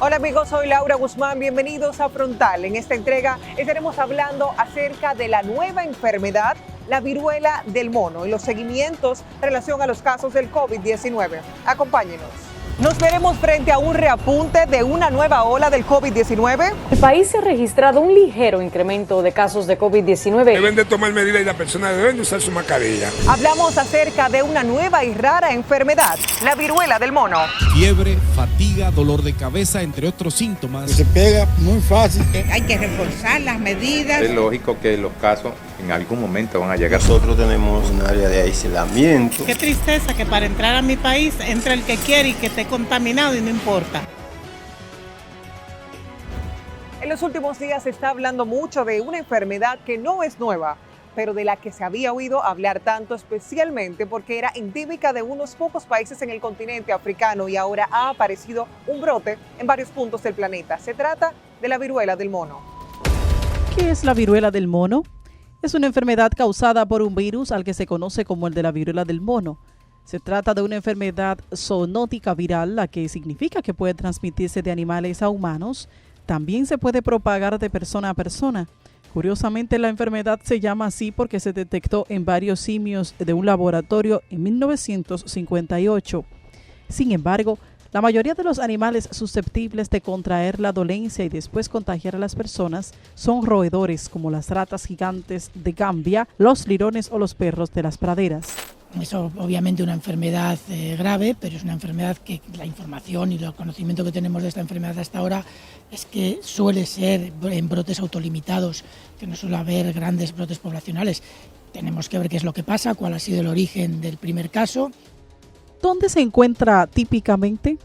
Hola amigos, soy Laura Guzmán, bienvenidos a Frontal. En esta entrega estaremos hablando acerca de la nueva enfermedad, la viruela del mono, y los seguimientos en relación a los casos del COVID-19. Acompáñenos. ¿Nos veremos frente a un reapunte de una nueva ola del COVID-19? El país se ha registrado un ligero incremento de casos de COVID-19. Deben de tomar medidas y las personas deben de usar su mascarilla. Hablamos acerca de una nueva y rara enfermedad, la viruela del mono. Fiebre, fatiga, dolor de cabeza, entre otros síntomas. Se pega muy fácil. Hay que reforzar las medidas. Es lógico que los casos en algún momento van a llegar. Nosotros tenemos un área de aislamiento. Qué tristeza que para entrar a mi país entre el que quiere y que esté contaminado y no importa. En los últimos días se está hablando mucho de una enfermedad que no es nueva, pero de la que se había oído hablar tanto, especialmente porque era endémica de unos pocos países en el continente africano y ahora ha aparecido un brote en varios puntos del planeta. Se trata de la viruela del mono. ¿Qué es la viruela del mono? Es una enfermedad causada por un virus al que se conoce como el de la viruela del mono. Se trata de una enfermedad zoonótica viral, la que significa que puede transmitirse de animales a humanos. También se puede propagar de persona a persona. Curiosamente, la enfermedad se llama así porque se detectó en varios simios de un laboratorio en 1958. Sin embargo, la mayoría de los animales susceptibles de contraer la dolencia y después contagiar a las personas son roedores, como las ratas gigantes de Gambia, los lirones o los perros de las praderas. Es obviamente una enfermedad grave, pero es una enfermedad que la información y el conocimiento que tenemos de esta enfermedad hasta ahora es que suele ser en brotes autolimitados, que no suele haber grandes brotes poblacionales. Tenemos que ver qué es lo que pasa, cuál ha sido el origen del primer caso. ¿Dónde se encuentra típicamente?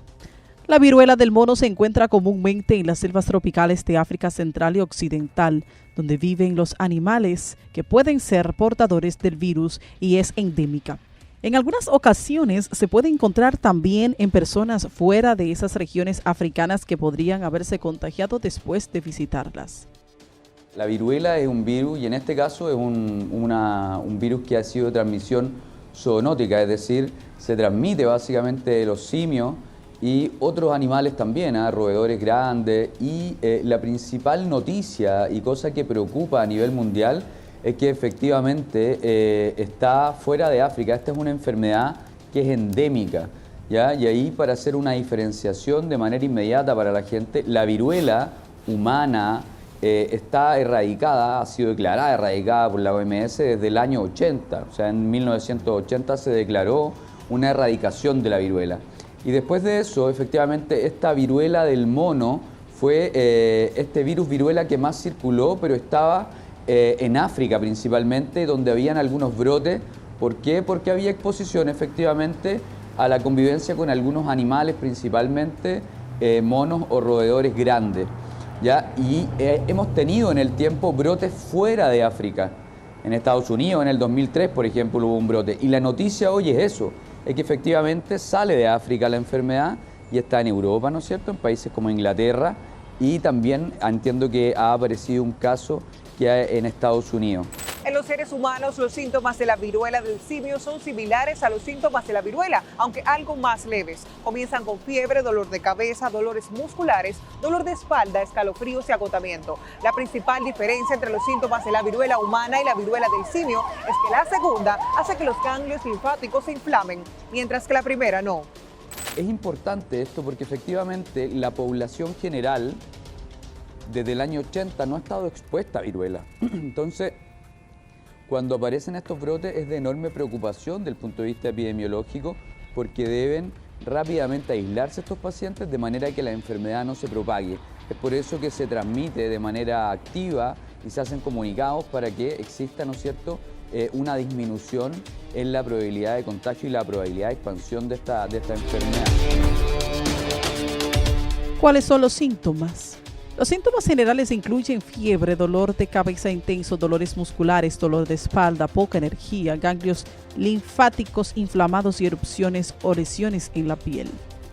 La viruela del mono se encuentra comúnmente en las selvas tropicales de África Central y Occidental, donde viven los animales que pueden ser portadores del virus y es endémica. En algunas ocasiones se puede encontrar también en personas fuera de esas regiones africanas que podrían haberse contagiado después de visitarlas. La viruela es un virus y en este caso es un virus que ha sido de transmisión zoonótica, es decir, se transmite básicamente de los simios y otros animales también, roedores grandes. Y la principal noticia y cosa que preocupa a nivel mundial es que efectivamente está fuera de África. Esta es una enfermedad que es endémica, ¿ya? Y ahí, para hacer una diferenciación de manera inmediata para la gente, la viruela humana está erradicada, ha sido declarada erradicada por la OMS desde el año 80. O sea, en 1980 se declaró una erradicación de la viruela. Y después de eso, efectivamente, esta viruela del mono fue este virus viruela que más circuló, pero estaba en África principalmente, donde habían algunos brotes. ¿Por qué? Porque había exposición efectivamente a la convivencia con algunos animales, principalmente monos o roedores grandes, ¿ya? Y hemos tenido en el tiempo brotes fuera de África. En Estados Unidos, en el 2003, por ejemplo, hubo un brote. Y la noticia hoy es eso, es que efectivamente sale de África la enfermedad y está en Europa, ¿no es cierto?, en países como Inglaterra, y también entiendo que ha aparecido un caso que hay en Estados Unidos. En los seres humanos, los síntomas de la viruela del simio son similares a los síntomas de la viruela, aunque algo más leves. Comienzan con fiebre, dolor de cabeza, dolores musculares, dolor de espalda, escalofríos y agotamiento. La principal diferencia entre los síntomas de la viruela humana y la viruela del simio es que la segunda hace que los ganglios linfáticos se inflamen, mientras que la primera no. Es importante esto porque efectivamente la población general desde el año 80 no ha estado expuesta a viruela. Entonces, cuando aparecen estos brotes es de enorme preocupación desde el punto de vista epidemiológico, porque deben rápidamente aislarse estos pacientes de manera que la enfermedad no se propague. Es por eso que se transmite de manera activa y se hacen comunicados para que exista, ¿no es cierto?, una disminución en la probabilidad de contagio y la probabilidad de expansión de esta enfermedad. ¿Cuáles son los síntomas? Los síntomas generales incluyen fiebre, dolor de cabeza intenso, dolores musculares, dolor de espalda, poca energía, ganglios linfáticos inflamados y erupciones o lesiones en la piel.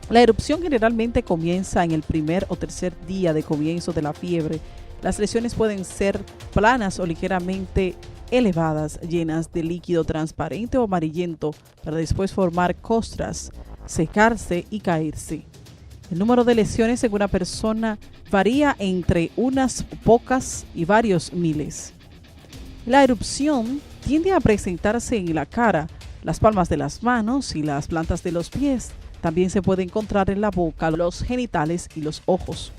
La erupción generalmente comienza en el primer o tercer día de comienzo de la fiebre. Las lesiones pueden ser planas o ligeramente elevadas, llenas de líquido transparente o amarillento, para después formar costras, secarse y caerse. El número de lesiones en una persona varía entre unas pocas y varios miles. La erupción tiende a presentarse en la cara, las palmas de las manos y las plantas de los pies. También se puede encontrar en la boca, los genitales y los ojos.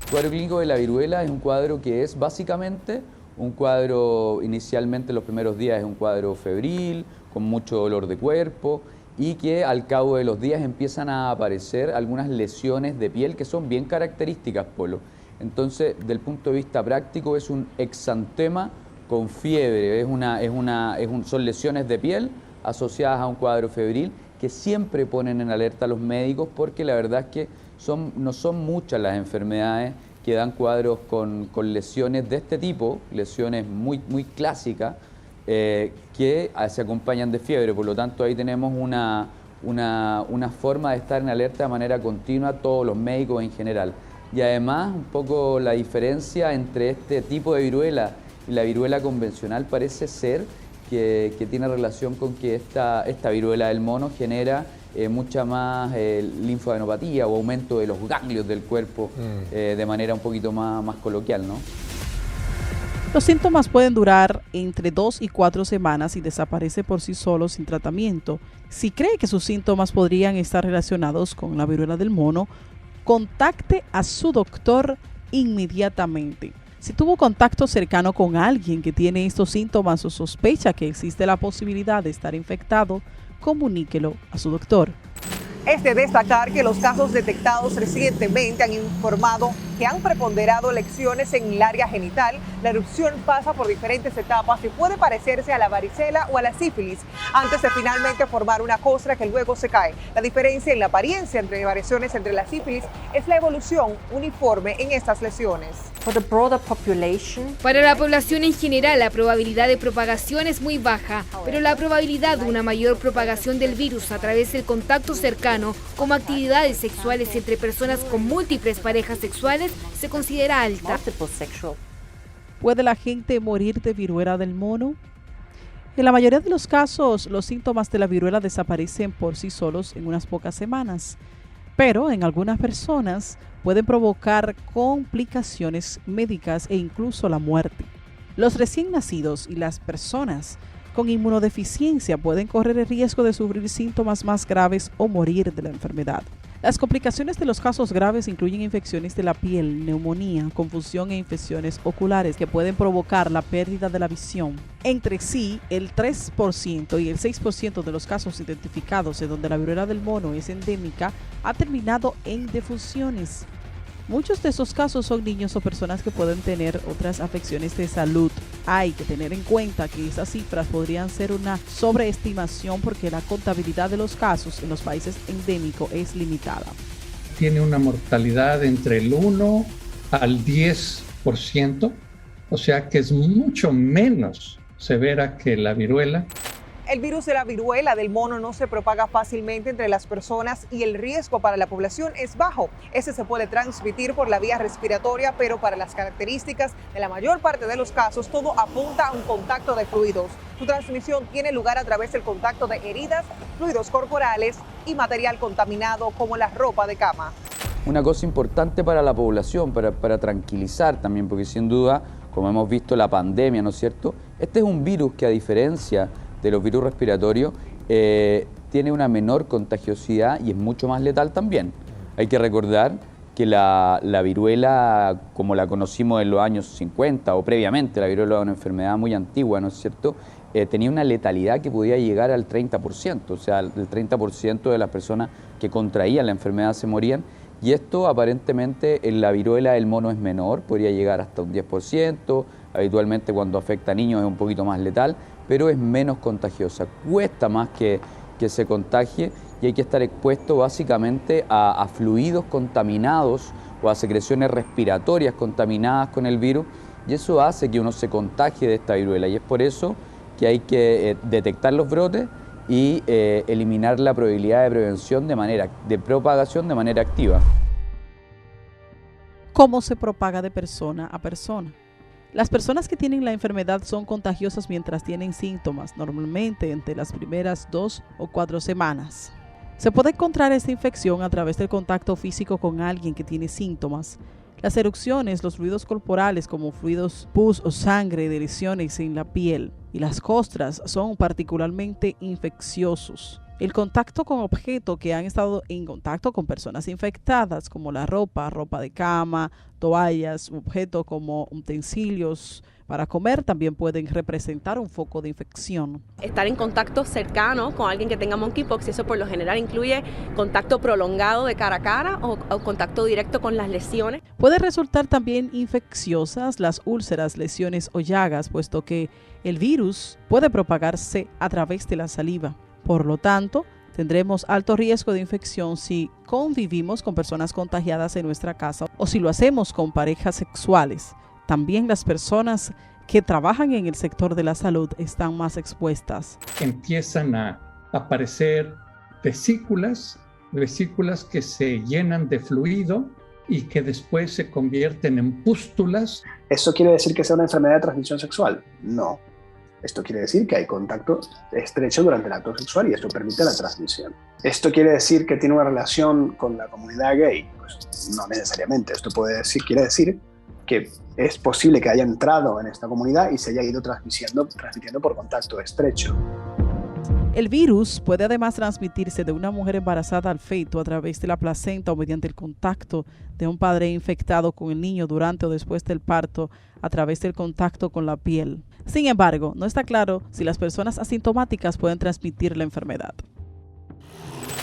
El cuadro clínico de la viruela es un cuadro que es básicamente un cuadro, inicialmente los primeros días es un cuadro febril, con mucho dolor de cuerpo y que al cabo de los días empiezan a aparecer algunas lesiones de piel que son bien características, Polo. Entonces, del punto de vista práctico, es un exantema con fiebre, son lesiones de piel asociadas a un cuadro febril que siempre ponen en alerta a los médicos porque la verdad es que no son muchas las enfermedades que dan cuadros con lesiones de este tipo, lesiones muy clásicas, que se acompañan de fiebre. Por lo tanto, ahí tenemos una forma de estar en alerta de manera continua todos los médicos en general. Y además, un poco la diferencia entre este tipo de viruela y la viruela convencional parece ser que tiene relación con que esta viruela del mono genera mucha más linfadenopatía o aumento de los ganglios del cuerpo de manera un poquito más coloquial, ¿no? Los síntomas pueden durar entre 2 y 4 semanas y desaparece por sí solos sin tratamiento. Si cree que sus síntomas podrían estar relacionados con la viruela del mono, contacte a su doctor inmediatamente. Si tuvo contacto cercano con alguien que tiene estos síntomas o sospecha que existe la posibilidad de estar infectado, comuníquelo a su doctor. Es de destacar que los casos detectados recientemente han informado que han preponderado lesiones en el área genital. La erupción pasa por diferentes etapas y puede parecerse a la varicela o a la sífilis antes de finalmente formar una costra que luego se cae. La diferencia en la apariencia entre variaciones entre la sífilis es la evolución uniforme en estas lesiones. Para la población en general, la probabilidad de propagación es muy baja, pero la probabilidad de una mayor propagación del virus a través del contacto cercano, como actividades sexuales entre personas con múltiples parejas sexuales, se considera alta. ¿Puede la gente morir de viruela del mono? En la mayoría de los casos, los síntomas de la viruela desaparecen por sí solos en unas pocas semanas, pero en algunas personas pueden provocar complicaciones médicas e incluso la muerte. Los recién nacidos y las personas con inmunodeficiencia pueden correr el riesgo de sufrir síntomas más graves o morir de la enfermedad. Las complicaciones de los casos graves incluyen infecciones de la piel, neumonía, confusión e infecciones oculares que pueden provocar la pérdida de la visión. Entre sí, el 3% y el 6% de los casos identificados en donde la viruela del mono es endémica ha terminado en defunciones. Muchos de esos casos son niños o personas que pueden tener otras afecciones de salud. Hay que tener en cuenta que esas cifras podrían ser una sobreestimación porque la contabilidad de los casos en los países endémicos es limitada. Tiene una mortalidad entre el 1 al 10%, o sea que es mucho menos severa que la viruela. El virus de la viruela del mono no se propaga fácilmente entre las personas y el riesgo para la población es bajo. Ese se puede transmitir por la vía respiratoria, pero para las características de la mayor parte de los casos, todo apunta a un contacto de fluidos. Su transmisión tiene lugar a través del contacto de heridas, fluidos corporales y material contaminado como la ropa de cama. Una cosa importante para la población, para tranquilizar también, porque sin duda, como hemos visto la pandemia, ¿no es cierto? Este es un virus que a diferencia de los virus respiratorios, tiene una menor contagiosidad y es mucho más letal también. Hay que recordar que la viruela, como la conocimos en los años 50 o previamente, la viruela era una enfermedad muy antigua, ¿no es cierto?, tenía una letalidad que podía llegar al 30%, o sea, el 30% de las personas que contraían la enfermedad se morían, y esto aparentemente en la viruela del mono es menor, podría llegar hasta un 10%, habitualmente cuando afecta a niños es un poquito más letal, pero es menos contagiosa, cuesta más que se contagie y hay que estar expuesto básicamente a fluidos contaminados o a secreciones respiratorias contaminadas con el virus y eso hace que uno se contagie de esta viruela y es por eso que hay que detectar los brotes y eliminar la probabilidad de prevención de propagación de manera activa. ¿Cómo se propaga de persona a persona? Las personas que tienen la enfermedad son contagiosas mientras tienen síntomas, normalmente entre las primeras 2 o 4 semanas. Se puede contraer esta infección a través del contacto físico con alguien que tiene síntomas. Las erupciones, los fluidos corporales como fluidos pus o sangre de lesiones en la piel y las costras son particularmente infecciosos. El contacto con objetos que han estado en contacto con personas infectadas, como la ropa de cama, toallas, objetos como utensilios para comer, también pueden representar un foco de infección. Estar en contacto cercano con alguien que tenga monkeypox, eso por lo general incluye contacto prolongado de cara a cara o contacto directo con las lesiones. Puede resultar también infecciosas las úlceras, lesiones o llagas, puesto que el virus puede propagarse a través de la saliva. Por lo tanto, tendremos alto riesgo de infección si convivimos con personas contagiadas en nuestra casa o si lo hacemos con parejas sexuales. También las personas que trabajan en el sector de la salud están más expuestas. Empiezan a aparecer vesículas que se llenan de fluido y que después se convierten en pústulas. ¿Eso quiere decir que sea una enfermedad de transmisión sexual? No. Esto quiere decir que hay contacto estrecho durante el acto sexual y esto permite la transmisión. ¿Esto quiere decir que tiene una relación con la comunidad gay? Pues no necesariamente. Esto quiere decir que es posible que haya entrado en esta comunidad y se haya ido transmitiendo por contacto estrecho. El virus puede además transmitirse de una mujer embarazada al feto a través de la placenta o mediante el contacto de un padre infectado con el niño durante o después del parto a través del contacto con la piel. Sin embargo, no está claro si las personas asintomáticas pueden transmitir la enfermedad.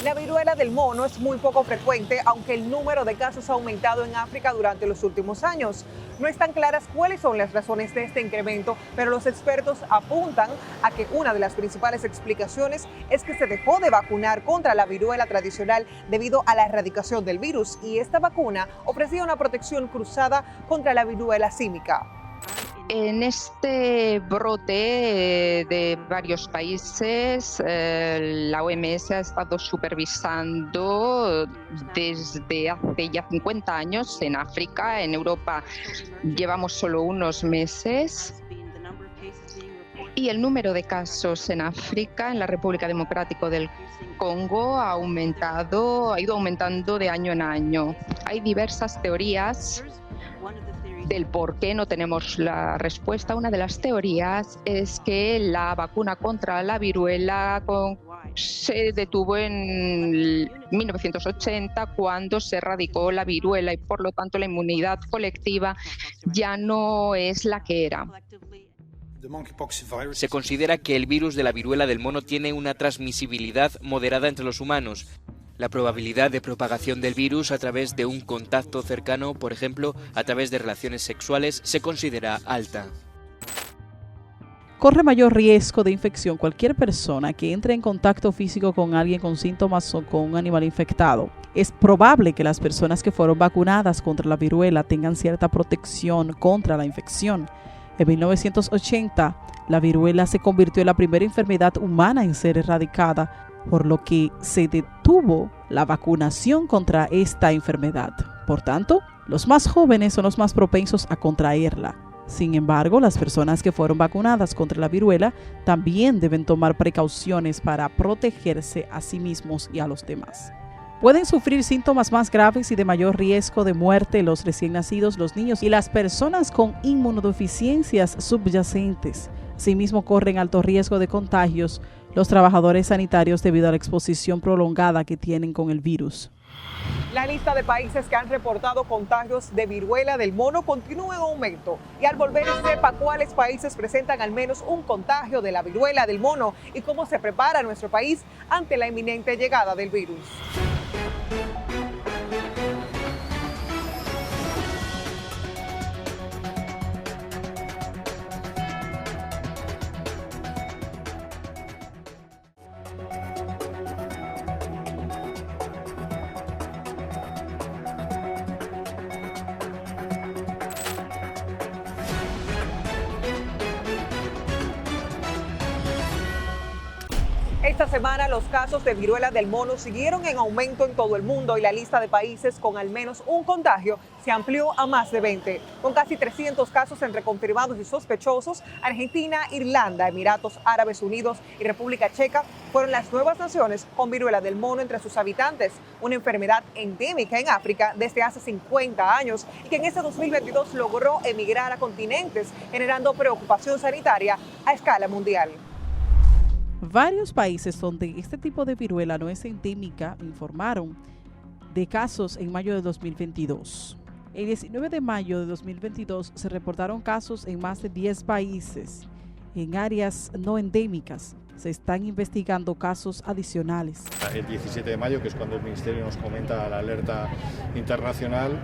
La viruela del mono es muy poco frecuente, aunque el número de casos ha aumentado en África durante los últimos años. No están claras cuáles son las razones de este incremento, pero los expertos apuntan a que una de las principales explicaciones es que se dejó de vacunar contra la viruela tradicional debido a la erradicación del virus, y esta vacuna ofrecía una protección cruzada contra la viruela símica. En este brote de varios países, la OMS ha estado supervisando desde hace ya 50 años en África. En Europa llevamos solo unos meses. Y el número de casos en África, en la República Democrática del Congo, ha ido aumentando de año en año. Hay diversas teorías del por qué no tenemos la respuesta. Una de las teorías es que la vacuna contra la viruela se detuvo en 1980 cuando se erradicó la viruela y por lo tanto la inmunidad colectiva ya no es la que era. Se considera que el virus de la viruela del mono tiene una transmisibilidad moderada entre los humanos. La probabilidad de propagación del virus a través de un contacto cercano, por ejemplo, a través de relaciones sexuales, se considera alta. Corre mayor riesgo de infección cualquier persona que entre en contacto físico con alguien con síntomas o con un animal infectado. Es probable que las personas que fueron vacunadas contra la viruela tengan cierta protección contra la infección. En 1980, la viruela se convirtió en la primera enfermedad humana en ser erradicada, por lo que se detuvo la vacunación contra esta enfermedad. Por tanto, los más jóvenes son los más propensos a contraerla. Sin embargo, las personas que fueron vacunadas contra la viruela también deben tomar precauciones para protegerse a sí mismos y a los demás. Pueden sufrir síntomas más graves y de mayor riesgo de muerte los recién nacidos, los niños y las personas con inmunodeficiencias subyacentes. Asimismo, corren alto riesgo de contagios los trabajadores sanitarios debido a la exposición prolongada que tienen con el virus. La lista de países que han reportado contagios de viruela del mono continúa en aumento, y al volver sepa cuáles países presentan al menos un contagio de la viruela del mono y cómo se prepara nuestro país ante la inminente llegada del virus. Esta semana los casos de viruela del mono siguieron en aumento en todo el mundo y la lista de países con al menos un contagio se amplió a más de 20. Con casi 300 casos entre confirmados y sospechosos, Argentina, Irlanda, Emiratos Árabes Unidos y República Checa fueron las nuevas naciones con viruela del mono entre sus habitantes, una enfermedad endémica en África desde hace 50 años y que en este 2022 logró emigrar a continentes, generando preocupación sanitaria a escala mundial. Varios países donde este tipo de viruela no es endémica informaron de casos en mayo de 2022. El 19 de mayo de 2022 se reportaron casos en más de 10 países. En áreas no endémicas se están investigando casos adicionales. El 17 de mayo, que es cuando el Ministerio nos comenta la alerta internacional,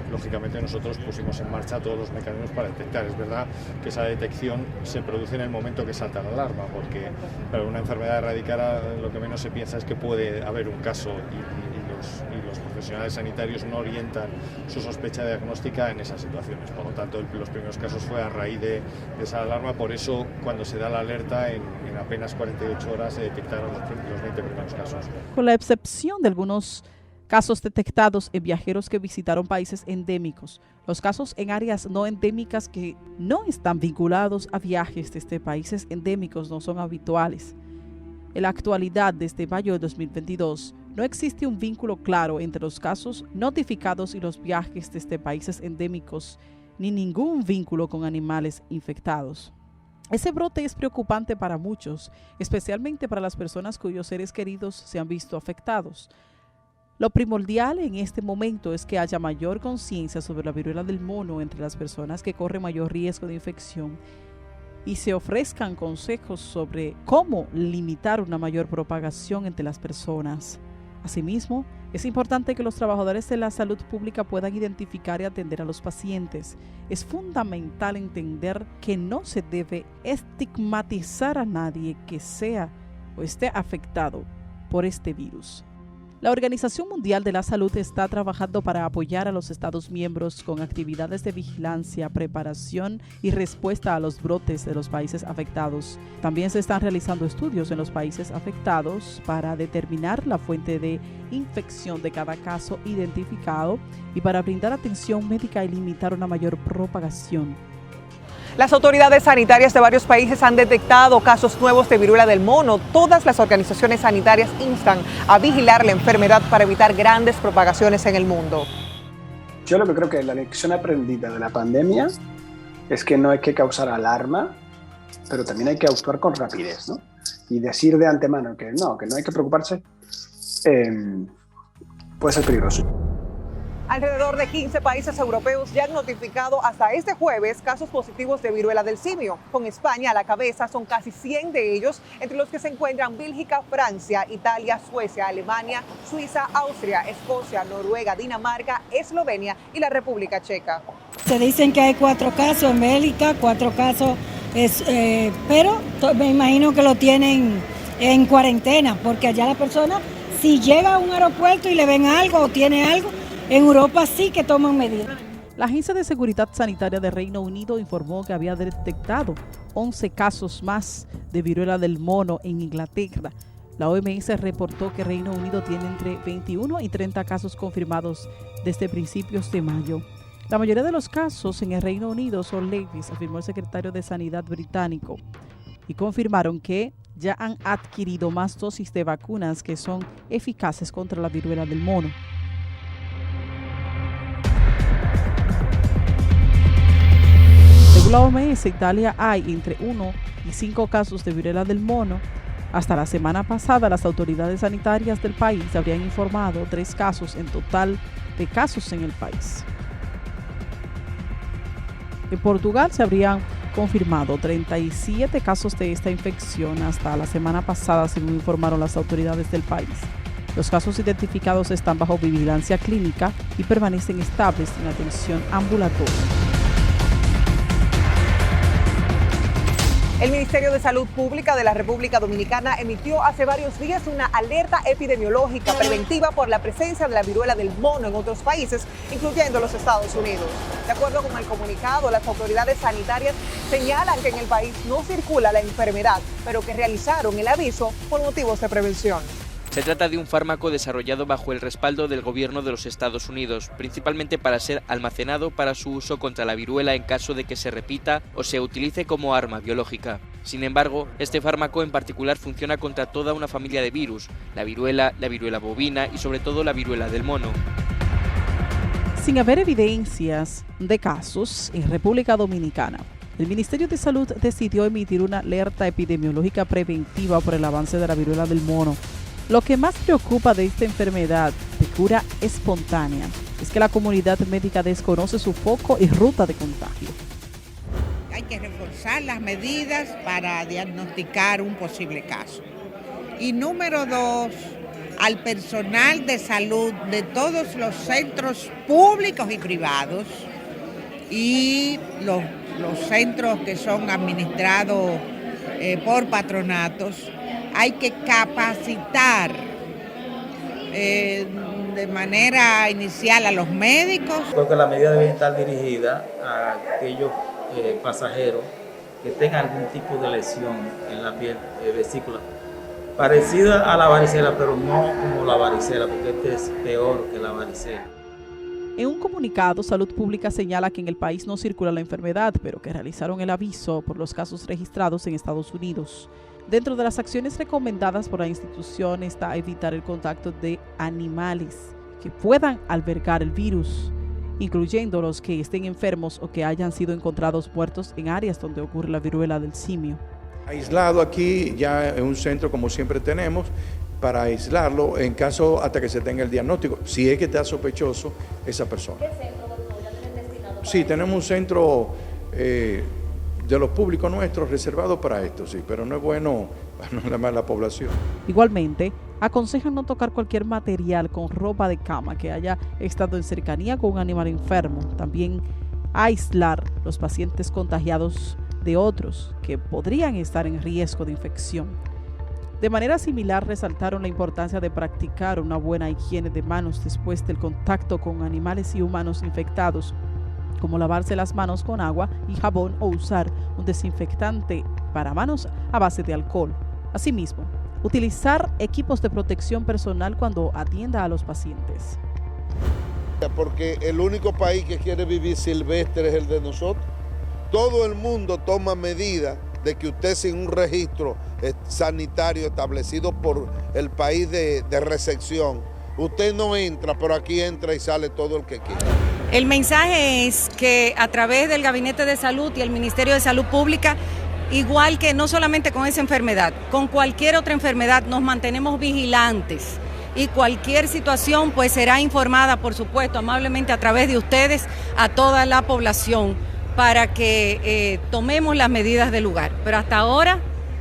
lógicamente nosotros pusimos en marcha todos los mecanismos para detectar. Es verdad que esa detección se produce en el momento que salta la alarma, porque para una enfermedad erradicada lo que menos se piensa es que puede haber un caso y los profesionales sanitarios no orientan su sospecha diagnóstica en esas situaciones. Por lo tanto, los primeros casos fue a raíz de esa alarma. Por eso, cuando se da la alerta, en apenas 48 horas se detectaron los 20 primeros casos. Con la excepción de algunos casos detectados en viajeros que visitaron países endémicos, los casos en áreas no endémicas que no están vinculados a viajes desde países endémicos no son habituales. En la actualidad, desde mayo de 2022, no existe un vínculo claro entre los casos notificados y los viajes desde países endémicos, ni ningún vínculo con animales infectados. Ese brote es preocupante para muchos, especialmente para las personas cuyos seres queridos se han visto afectados. Lo primordial en este momento es que haya mayor conciencia sobre la viruela del mono entre las personas que corren mayor riesgo de infección y se ofrezcan consejos sobre cómo limitar una mayor propagación entre las personas. Asimismo, es importante que los trabajadores de la salud pública puedan identificar y atender a los pacientes. Es fundamental entender que no se debe estigmatizar a nadie que sea o esté afectado por este virus. La Organización Mundial de la Salud está trabajando para apoyar a los Estados miembros con actividades de vigilancia, preparación y respuesta a los brotes de los países afectados. También se están realizando estudios en los países afectados para determinar la fuente de infección de cada caso identificado y para brindar atención médica y limitar una mayor propagación. Las autoridades sanitarias de varios países han detectado casos nuevos de viruela del mono. Todas las organizaciones sanitarias instan a vigilar la enfermedad para evitar grandes propagaciones en el mundo. Yo lo que creo que la lección aprendida de la pandemia es que no hay que causar alarma, pero también hay que actuar con rapidez, ¿no? Y decir de antemano que no hay que preocuparse, puede ser peligroso. Alrededor de 15 países europeos ya han notificado hasta este jueves casos positivos de viruela del simio. Con España a la cabeza, son casi 100 de ellos, entre los que se encuentran Bélgica, Francia, Italia, Suecia, Alemania, Suiza, Austria, Escocia, Noruega, Dinamarca, Eslovenia y la República Checa. Se dicen que hay 4 casos en Bélgica, 4 casos, pero me imagino que lo tienen en cuarentena, porque allá la persona, si llega a un aeropuerto y le ven algo o tiene algo, en Europa sí que toman medidas. La Agencia de Seguridad Sanitaria de Reino Unido informó que había detectado 11 casos más de viruela del mono en Inglaterra. La OMS reportó que Reino Unido tiene entre 21 y 30 casos confirmados desde principios de mayo. La mayoría de los casos en el Reino Unido son leves, afirmó el secretario de Sanidad británico, y confirmaron que ya han adquirido más dosis de vacunas que son eficaces contra la viruela del mono. Según la OMS, Italia hay entre 1 y 5 casos de viruela del mono. Hasta la semana pasada, las autoridades sanitarias del país habrían informado 3 casos en total de casos en el país. En Portugal se habrían confirmado 37 casos de esta infección hasta la semana pasada, según informaron las autoridades del país. Los casos identificados están bajo vigilancia clínica y permanecen estables en atención ambulatoria. El Ministerio de Salud Pública de la República Dominicana emitió hace varios días una alerta epidemiológica preventiva por la presencia de la viruela del mono en otros países, incluyendo los Estados Unidos. De acuerdo con el comunicado, las autoridades sanitarias señalan que en el país no circula la enfermedad, pero que realizaron el aviso por motivos de prevención. Se trata de un fármaco desarrollado bajo el respaldo del gobierno de los Estados Unidos, principalmente para ser almacenado para su uso contra la viruela en caso de que se repita o se utilice como arma biológica. Sin embargo, este fármaco en particular funciona contra toda una familia de virus, la viruela bovina y sobre todo la viruela del mono. Sin haber evidencias de casos en República Dominicana, el Ministerio de Salud decidió emitir una alerta epidemiológica preventiva por el avance de la viruela del mono. Lo que más preocupa de esta enfermedad de cura espontánea es que la comunidad médica desconoce su foco y ruta de contagio. Hay que reforzar las medidas para diagnosticar un posible caso. Y número 2, al personal de salud de todos los centros públicos y privados y los centros que son administrados por patronatos, hay que capacitar de manera inicial a los médicos. Creo que la medida debe estar dirigida a aquellos pasajeros que tengan algún tipo de lesión en la piel vesícula, parecida a la varicela, pero no como la varicela, porque este es peor que la varicela. En un comunicado, Salud Pública señala que en el país no circula la enfermedad, pero que realizaron el aviso por los casos registrados en Estados Unidos. Dentro de las acciones recomendadas por la institución está evitar el contacto de animales que puedan albergar el virus, incluyendo los que estén enfermos o que hayan sido encontrados muertos en áreas donde ocurre la viruela del simio. Aislado aquí ya en un centro como siempre tenemos, para aislarlo en caso hasta que se tenga el diagnóstico, si es que está sospechoso esa persona. ¿Qué centro, doctor, ya tienen destinado? Sí, tenemos un centro de los públicos nuestros reservado para esto, sí, pero no es bueno alarmar a la población. Igualmente, aconsejan no tocar cualquier material con ropa de cama que haya estado en cercanía con un animal enfermo. También aislar los pacientes contagiados de otros que podrían estar en riesgo de infección. De manera similar, resaltaron la importancia de practicar una buena higiene de manos después del contacto con animales y humanos infectados, como lavarse las manos con agua y jabón o usar un desinfectante para manos a base de alcohol. Asimismo, utilizar equipos de protección personal cuando atienda a los pacientes. Porque el único país que quiere vivir silvestre es el de nosotros. Todo el mundo toma medidas de que usted sin un registro sanitario establecido por el país de recepción, usted no entra, pero aquí entra y sale todo el que quiera. El mensaje es que a través del Gabinete de Salud y el Ministerio de Salud Pública, igual que no solamente con esa enfermedad, con cualquier otra enfermedad nos mantenemos vigilantes y cualquier situación pues será informada, por supuesto, amablemente a través de ustedes a toda la población para que tomemos las medidas del lugar. Pero hasta ahora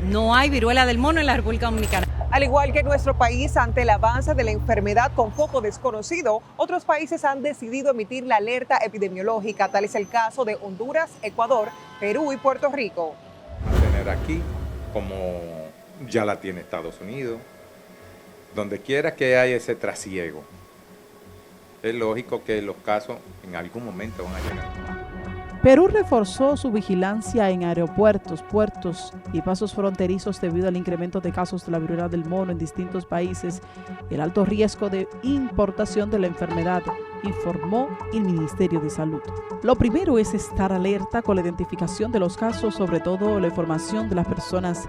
no hay viruela del mono en la República Dominicana. Al igual que nuestro país, ante el avance de la enfermedad con foco desconocido, otros países han decidido emitir la alerta epidemiológica. Tal es el caso de Honduras, Ecuador, Perú y Puerto Rico. Tener aquí, como ya la tiene Estados Unidos, donde quiera que haya ese trasiego, es lógico que los casos en algún momento van a llegar. Perú reforzó su vigilancia en aeropuertos, puertos y pasos fronterizos debido al incremento de casos de la viruela del mono en distintos países y el alto riesgo de importación de la enfermedad, informó el Ministerio de Salud. Lo primero es estar alerta con la identificación de los casos, sobre todo la información de las personas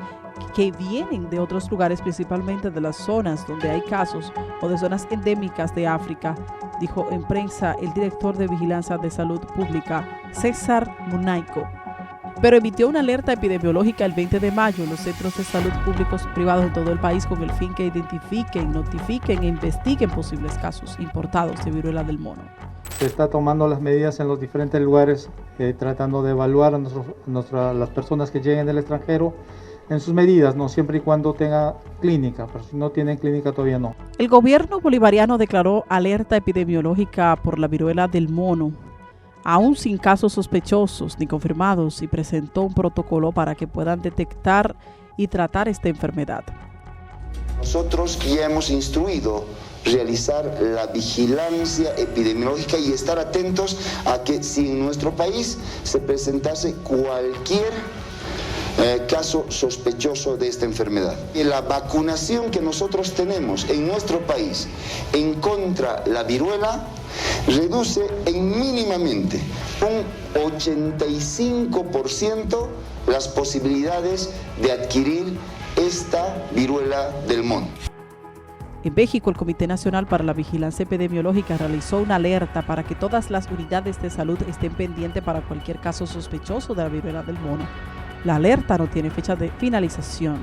que vienen de otros lugares, principalmente de las zonas donde hay casos o de zonas endémicas de África, dijo en prensa el director de Vigilancia de Salud Pública, César Munaico. Pero emitió una alerta epidemiológica el 20 de mayo en los centros de salud públicos y privados de todo el país con el fin que identifiquen, notifiquen e investiguen posibles casos importados de viruela del mono. Se está tomando las medidas en los diferentes lugares, tratando de evaluar a las personas que lleguen del extranjero en sus medidas, no siempre y cuando tenga clínica, pero si no tienen clínica todavía no. El gobierno bolivariano declaró alerta epidemiológica por la viruela del mono. aún sin casos sospechosos ni confirmados, y presentó un protocolo para que puedan detectar y tratar esta enfermedad. Nosotros ya hemos instruido realizar la vigilancia epidemiológica y estar atentos a que si en nuestro país se presentase cualquier caso sospechoso de esta enfermedad. Y la vacunación que nosotros tenemos en nuestro país en contra la viruela reduce en mínimamente un 85% las posibilidades de adquirir esta viruela del mono. En México, el Comité Nacional para la Vigilancia Epidemiológica realizó una alerta para que todas las unidades de salud estén pendientes para cualquier caso sospechoso de la viruela del mono. La alerta no tiene fecha de finalización.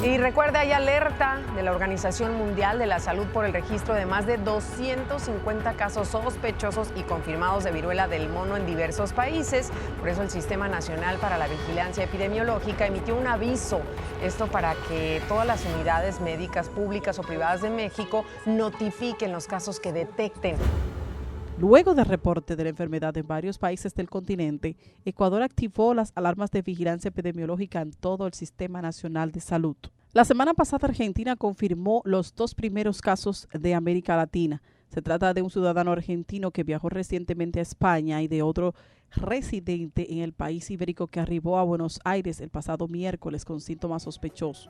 Y recuerda, hay alerta de la Organización Mundial de la Salud por el registro de más de 250 casos sospechosos y confirmados de viruela del mono en diversos países. Por eso el Sistema Nacional para la Vigilancia Epidemiológica emitió un aviso. Esto para que todas las unidades médicas públicas o privadas de México notifiquen los casos que detecten. Luego del reporte de la enfermedad en varios países del continente, Ecuador activó las alarmas de vigilancia epidemiológica en todo el Sistema Nacional de Salud. La semana pasada, Argentina confirmó los 2 primeros casos de América Latina. Se trata de un ciudadano argentino que viajó recientemente a España y de otro residente en el país ibérico que arribó a Buenos Aires el pasado miércoles con síntomas sospechosos.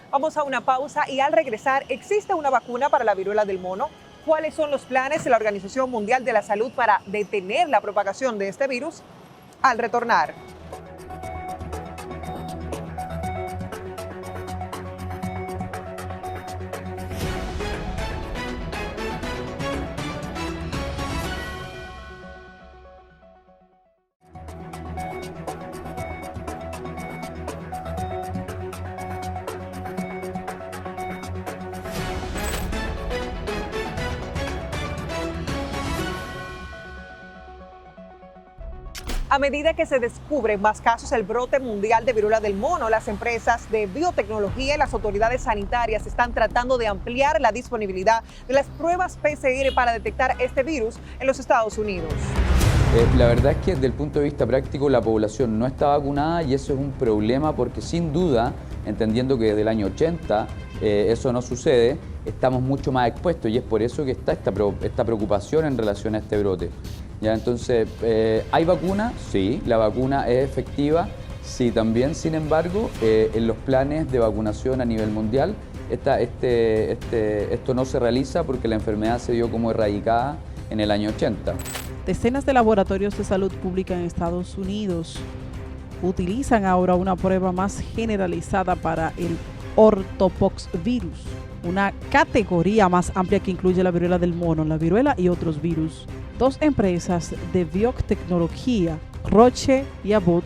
Vamos a una pausa y al regresar, ¿existe una vacuna para la viruela del mono? ¿Cuáles son los planes de la Organización Mundial de la Salud para detener la propagación de este virus? Al retornar. A medida que se descubren más casos del brote mundial de viruela del mono, las empresas de biotecnología y las autoridades sanitarias están tratando de ampliar la disponibilidad de las pruebas PCR para detectar este virus en los Estados Unidos. La verdad es que desde el punto de vista práctico la población no está vacunada y eso es un problema porque sin duda, entendiendo que desde el año 80 eso no sucede, estamos mucho más expuestos y es por eso que está esta preocupación en relación a este brote. ¿Ya? Entonces, ¿hay vacuna? Sí, la vacuna es efectiva, sí también, sin embargo, en los planes de vacunación a nivel mundial, esto no se realiza porque la enfermedad se dio como erradicada en el año 80. Decenas de laboratorios de salud pública en Estados Unidos utilizan ahora una prueba más generalizada para el ortopoxvirus, una categoría más amplia que incluye la viruela del mono, la viruela y otros virus. 2 empresas de biotecnología, Roche y Abbott,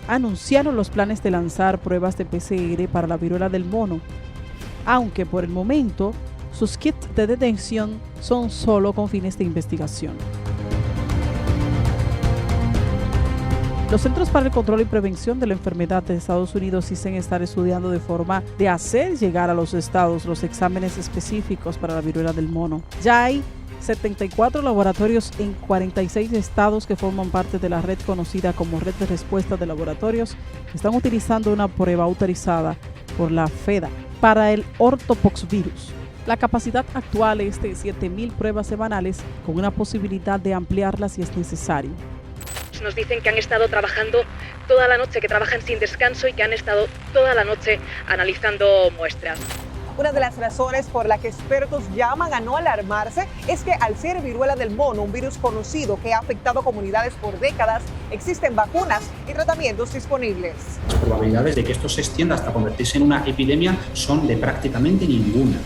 anunciaron los planes de lanzar pruebas de PCR para la viruela del mono, aunque por el momento sus kits de detención son solo con fines de investigación. Los Centros para el Control y Prevención de la Enfermedad de Estados Unidos dicen estar estudiando de forma de hacer llegar a los estados los exámenes específicos para la viruela del mono. Ya hay 74 laboratorios en 46 estados que forman parte de la red conocida como Red de Respuesta de Laboratorios que están utilizando una prueba autorizada por la FEDA para el ortopoxvirus. La capacidad actual es de 7,000 pruebas semanales con una posibilidad de ampliarla si es necesario. Nos dicen que han estado trabajando toda la noche, que trabajan sin descanso y que han estado toda la noche analizando muestras. Una de las razones por la que expertos llaman a no alarmarse es que al ser viruela del mono, un virus conocido que ha afectado a comunidades por décadas, existen vacunas y tratamientos disponibles. Las probabilidades de que esto se extienda hasta convertirse en una epidemia son de prácticamente ninguna.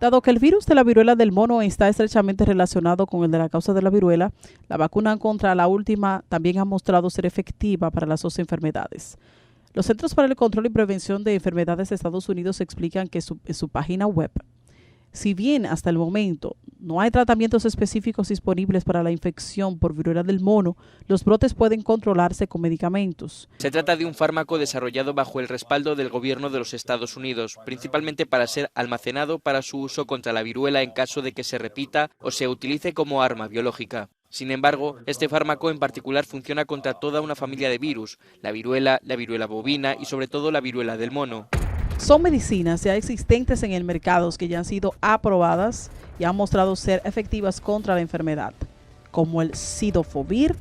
Dado que el virus de la viruela del mono está estrechamente relacionado con el de la causa de la viruela, la vacuna contra la última también ha mostrado ser efectiva para las 2 enfermedades. Los Centros para el Control y Prevención de Enfermedades de Estados Unidos explican que en su página web, si bien hasta el momento no hay tratamientos específicos disponibles para la infección por viruela del mono, los brotes pueden controlarse con medicamentos. Se trata de un fármaco desarrollado bajo el respaldo del gobierno de los Estados Unidos, principalmente para ser almacenado para su uso contra la viruela en caso de que se repita o se utilice como arma biológica. Sin embargo, este fármaco en particular funciona contra toda una familia de virus, la viruela bovina y sobre todo la viruela del mono. Son medicinas ya existentes en el mercado que ya han sido aprobadas y han mostrado ser efectivas contra la enfermedad, como el Cidofovir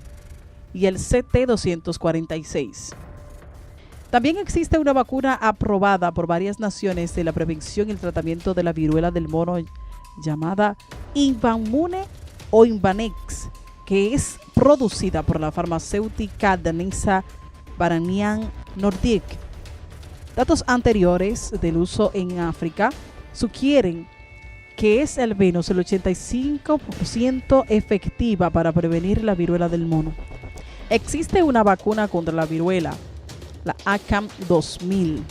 y el CT-246. También existe una vacuna aprobada por varias naciones de la prevención y el tratamiento de la viruela del mono llamada Imvamune o Imvanex, que es producida por la farmacéutica danesa Bavarian Nordic. Datos anteriores del uso en África sugieren que es al menos el 85% efectiva para prevenir la viruela del mono. Existe una vacuna contra la viruela, la ACAM 2000.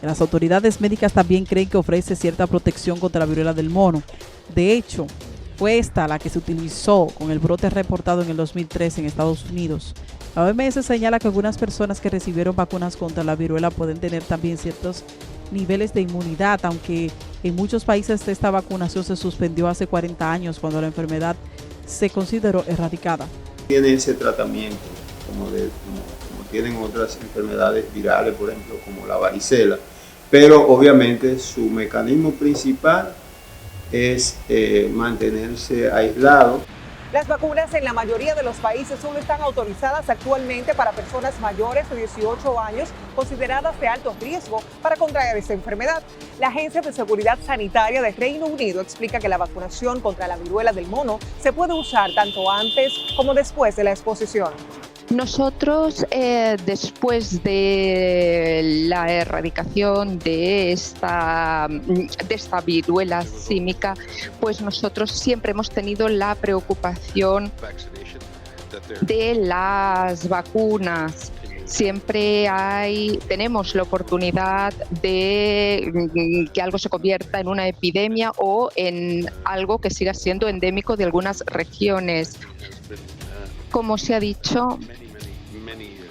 Las autoridades médicas también creen que ofrece cierta protección contra la viruela del mono. De hecho, fue esta la que se utilizó con el brote reportado en el 2003 en Estados Unidos. La OMS señala que algunas personas que recibieron vacunas contra la viruela pueden tener también ciertos niveles de inmunidad, aunque en muchos países esta vacunación se suspendió hace 40 años cuando la enfermedad se consideró erradicada. Tiene ese tratamiento como tienen otras enfermedades virales, por ejemplo, como la varicela, pero obviamente su mecanismo principal es mantenerse aislado. Las vacunas en la mayoría de los países solo están autorizadas actualmente para personas mayores de 18 años consideradas de alto riesgo para contraer esta enfermedad. La Agencia de Seguridad Sanitaria de Reino Unido explica que la vacunación contra la viruela del mono se puede usar tanto antes como después de la exposición. Nosotros, después de la erradicación de esta viruela símica, pues nosotros siempre hemos tenido la preocupación de las vacunas. Siempre tenemos la oportunidad de que algo se convierta en una epidemia o en algo que siga siendo endémico de algunas regiones. Como se ha dicho,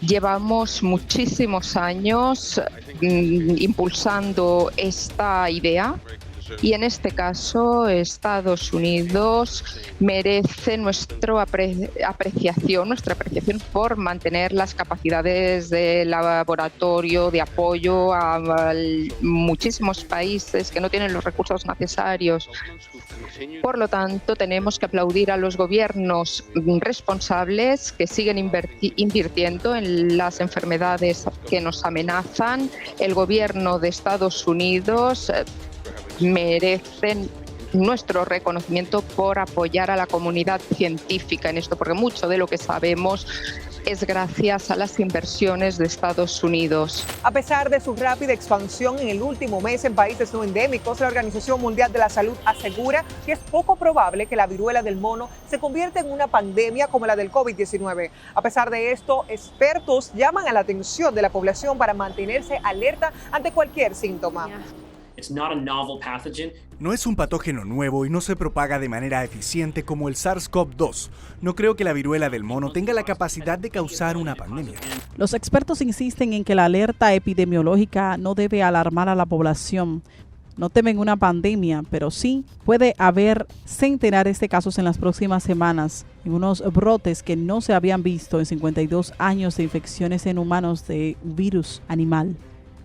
llevamos muchísimos años impulsando esta idea y en este caso Estados Unidos merece nuestra apreciación por mantener las capacidades de laboratorio, de apoyo a muchísimos países que no tienen los recursos necesarios. Por lo tanto, tenemos que aplaudir a los gobiernos responsables que siguen invirtiendo en las enfermedades que nos amenazan. El gobierno de Estados Unidos merecen nuestro reconocimiento por apoyar a la comunidad científica en esto, porque mucho de lo que sabemos es gracias a las inversiones de Estados Unidos. A pesar de su rápida expansión en el último mes en países no endémicos, la Organización Mundial de la Salud asegura que es poco probable que la viruela del mono se convierta en una pandemia como la del COVID-19. A pesar de esto, expertos llaman a la atención de la población para mantenerse alerta ante cualquier síntoma. No es un patógeno nuevo y no se propaga de manera eficiente como el SARS-CoV-2. No creo que la viruela del mono tenga la capacidad de causar una pandemia. Los expertos insisten en que la alerta epidemiológica no debe alarmar a la población. No temen una pandemia, pero sí puede haber centenares de casos en las próximas semanas, en unos brotes que no se habían visto en 52 años de infecciones en humanos de un virus animal.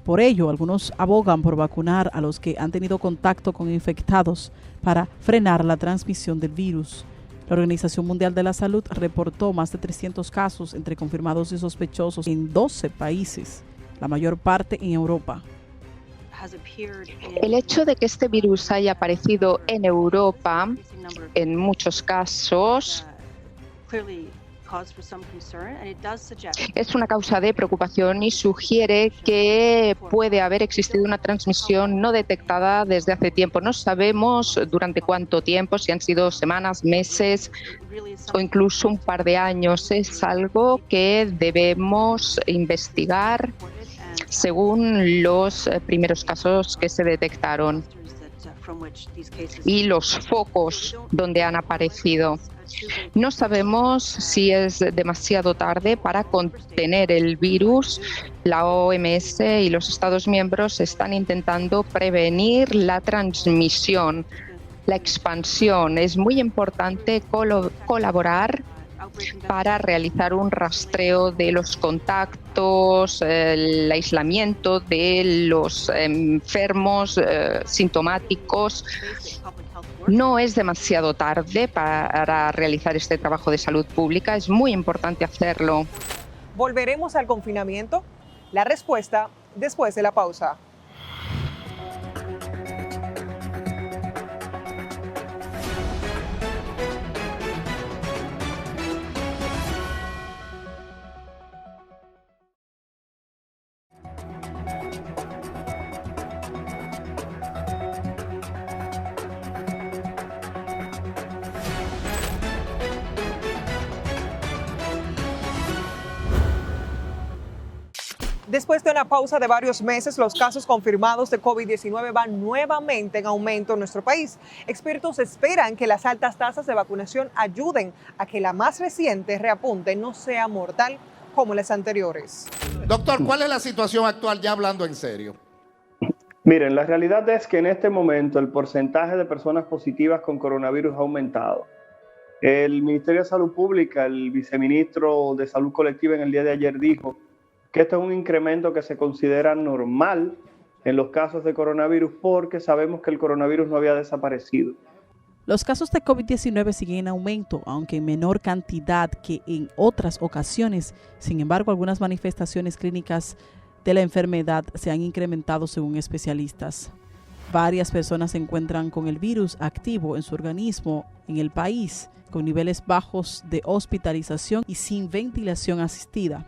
Por ello, algunos abogan por vacunar a los que han tenido contacto con infectados para frenar la transmisión del virus. La Organización Mundial de la Salud reportó más de 300 casos entre confirmados y sospechosos en 12 países, la mayor parte en Europa. El hecho de que este virus haya aparecido en Europa, en muchos casos, es una causa de preocupación y sugiere que puede haber existido una transmisión no detectada desde hace tiempo. No sabemos durante cuánto tiempo, si han sido semanas, meses o incluso un par de años. Es algo que debemos investigar según los primeros casos que se detectaron. y los focos donde han aparecido. No sabemos si es demasiado tarde para contener el virus. La OMS y los Estados miembros están intentando prevenir la transmisión, la expansión. Es muy importante colaborar para realizar un rastreo de los contactos, el aislamiento de los enfermos sintomáticos. No es demasiado tarde para realizar este trabajo de salud pública, es muy importante hacerlo. ¿Volveremos al confinamiento? La respuesta después de la pausa. Después de una pausa de varios meses, los casos confirmados de COVID-19 van nuevamente en aumento en nuestro país. Expertos esperan que las altas tasas de vacunación ayuden a que la más reciente reapunte no sea mortal como las anteriores. Doctor, ¿cuál es la situación actual, ya hablando en serio? Miren, la realidad es que en este momento el porcentaje de personas positivas con coronavirus ha aumentado. El Ministerio de Salud Pública, el viceministro de Salud Colectiva en el día de ayer dijo que esto es un incremento que se considera normal en los casos de coronavirus porque sabemos que el coronavirus no había desaparecido. Los casos de COVID-19 siguen en aumento, aunque en menor cantidad que en otras ocasiones. Sin embargo, algunas manifestaciones clínicas de la enfermedad se han incrementado según especialistas. Varias personas se encuentran con el virus activo en su organismo en el país, con niveles bajos de hospitalización y sin ventilación asistida.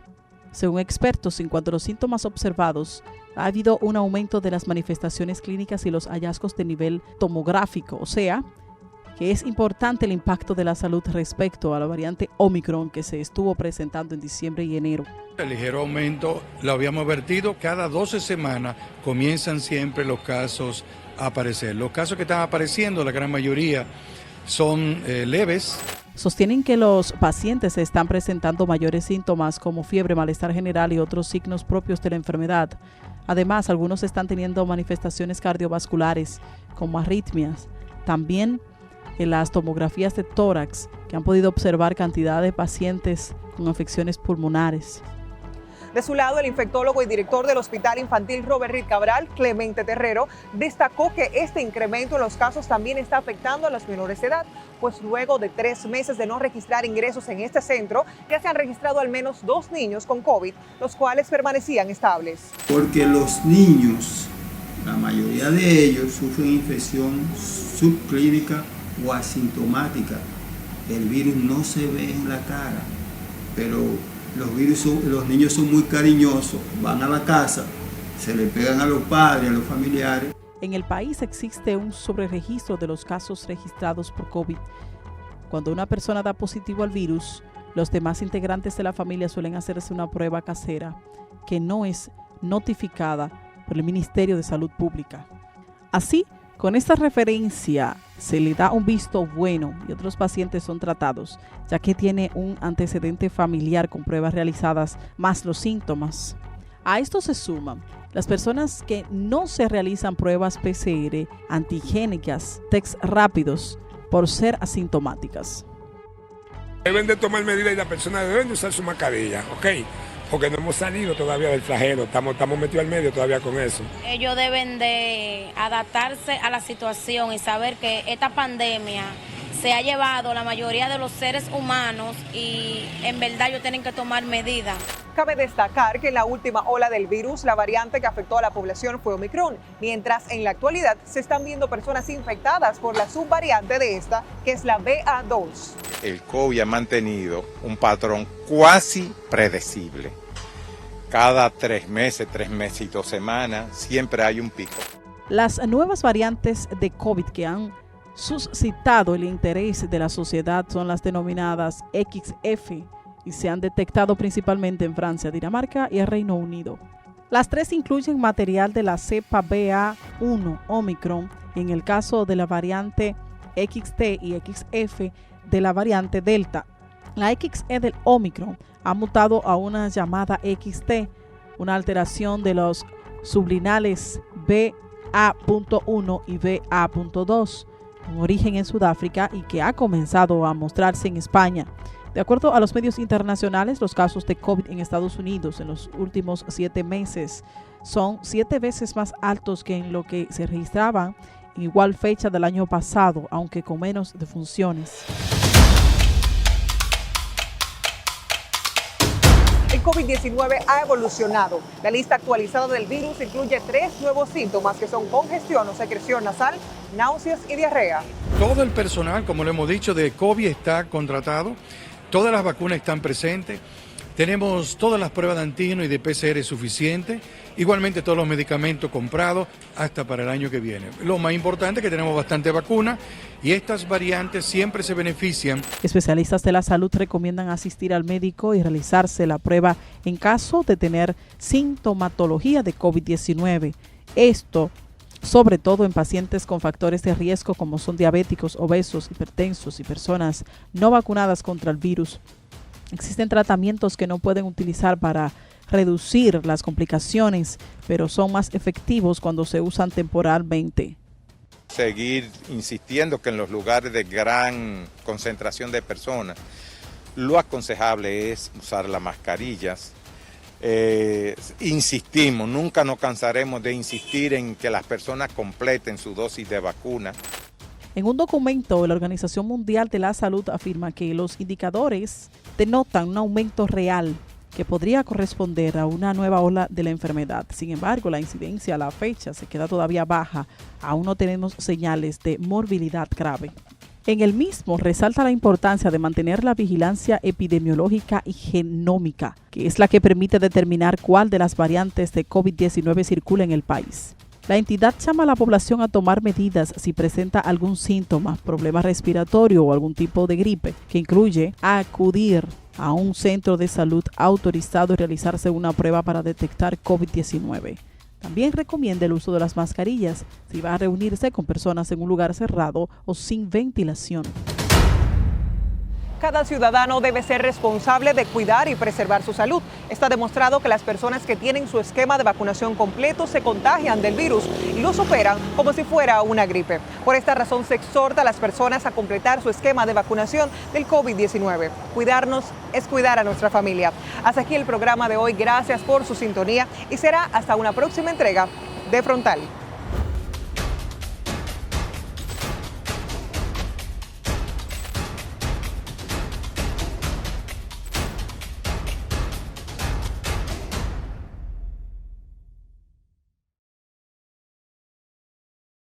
Según expertos, en cuanto a los síntomas observados, ha habido un aumento de las manifestaciones clínicas y los hallazgos de nivel tomográfico, o sea, que es importante el impacto de la salud respecto a la variante Omicron que se estuvo presentando en diciembre y enero. El ligero aumento lo habíamos advertido, cada 12 semanas comienzan siempre los casos a aparecer. Los casos que están apareciendo, la gran mayoría, son leves. Sostienen que los pacientes están presentando mayores síntomas como fiebre, malestar general y otros signos propios de la enfermedad. Además, algunos están teniendo manifestaciones cardiovasculares como arritmias. También en las tomografías de tórax que han podido observar cantidad de pacientes con afecciones pulmonares. De su lado, el infectólogo y director del Hospital Infantil Robert Reed Cabral, Clemente Terrero, destacó que este incremento en los casos también está afectando a los menores de edad, pues luego de 3 meses de no registrar ingresos en este centro, ya se han registrado al menos 2 niños con COVID, los cuales permanecían estables. Porque los niños, la mayoría de ellos, sufren infección subclínica o asintomática. El virus no se ve en la cara, pero los niños son muy cariñosos, van a la casa, se le pegan a los padres, a los familiares. En el país existe un sobreregistro de los casos registrados por COVID. Cuando una persona da positivo al virus, los demás integrantes de la familia suelen hacerse una prueba casera que no es notificada por el Ministerio de Salud Pública. Así, con esta referencia se le da un visto bueno y otros pacientes son tratados, ya que tiene un antecedente familiar con pruebas realizadas más los síntomas. A esto se suman las personas que no se realizan pruebas PCR antigénicas, test rápidos, por ser asintomáticas. Deben de tomar medidas y las personas deben de usar su mascarilla, ¿ok? Porque no hemos salido todavía del flagelo, estamos metidos al medio todavía con eso. Ellos deben de adaptarse a la situación y saber que esta pandemia se ha llevado a la mayoría de los seres humanos y en verdad ellos tienen que tomar medidas. Cabe destacar que en la última ola del virus, la variante que afectó a la población fue Omicron, mientras en la actualidad se están viendo personas infectadas por la subvariante de esta, que es la BA2. El COVID ha mantenido un patrón cuasi predecible. Cada 3 meses y 2 semanas, siempre hay un pico. Las nuevas variantes de COVID que han suscitado el interés de la sociedad son las denominadas XF y se han detectado principalmente en Francia, Dinamarca y el Reino Unido. Las 3 incluyen material de la cepa BA1 Omicron y en el caso de la variante XT y XF de la variante Delta. La XE del Omicron ha mutado a una llamada XT, una alteración de los sublineales BA.1 y BA.2, con origen en Sudáfrica y que ha comenzado a mostrarse en España. De acuerdo a los medios internacionales, los casos de COVID en Estados Unidos en los últimos 7 meses son 7 veces más altos que en lo que se registraban en igual fecha del año pasado, aunque con menos defunciones. El COVID-19 ha evolucionado. La lista actualizada del virus incluye 3 nuevos síntomas que son congestión o secreción nasal, náuseas y diarrea. Todo el personal, como lo hemos dicho, de COVID está contratado. Todas las vacunas están presentes. Tenemos todas las pruebas de antígeno y de PCR suficientes. Igualmente todos los medicamentos comprados hasta para el año que viene. Lo más importante es que tenemos bastante vacuna y estas variantes siempre se benefician. Especialistas de la salud recomiendan asistir al médico y realizarse la prueba en caso de tener sintomatología de COVID-19. Esto sobre todo en pacientes con factores de riesgo como son diabéticos, obesos, hipertensos y personas no vacunadas contra el virus. Existen tratamientos que no pueden utilizar para reducir las complicaciones, pero son más efectivos cuando se usan temporalmente. Seguir insistiendo que en los lugares de gran concentración de personas, lo aconsejable es usar las mascarillas. Insistimos, nunca nos cansaremos de insistir en que las personas completen su dosis de vacuna. En un documento, la Organización Mundial de la Salud afirma que los indicadores denotan un aumento real que podría corresponder a una nueva ola de la enfermedad. Sin embargo, la incidencia a la fecha se queda todavía baja. Aún no tenemos señales de morbilidad grave. En el mismo resalta la importancia de mantener la vigilancia epidemiológica y genómica, que es la que permite determinar cuál de las variantes de COVID-19 circula en el país. La entidad llama a la población a tomar medidas si presenta algún síntoma, problema respiratorio o algún tipo de gripe, que incluye acudir a un centro de salud autorizado y realizarse una prueba para detectar COVID-19. También recomienda el uso de las mascarillas si va a reunirse con personas en un lugar cerrado o sin ventilación. Cada ciudadano debe ser responsable de cuidar y preservar su salud. Está demostrado que las personas que tienen su esquema de vacunación completo se contagian del virus y lo superan como si fuera una gripe. Por esta razón se exhorta a las personas a completar su esquema de vacunación del COVID-19. Cuidarnos es cuidar a nuestra familia. Hasta aquí el programa de hoy. Gracias por su sintonía y será hasta una próxima entrega de Frontal.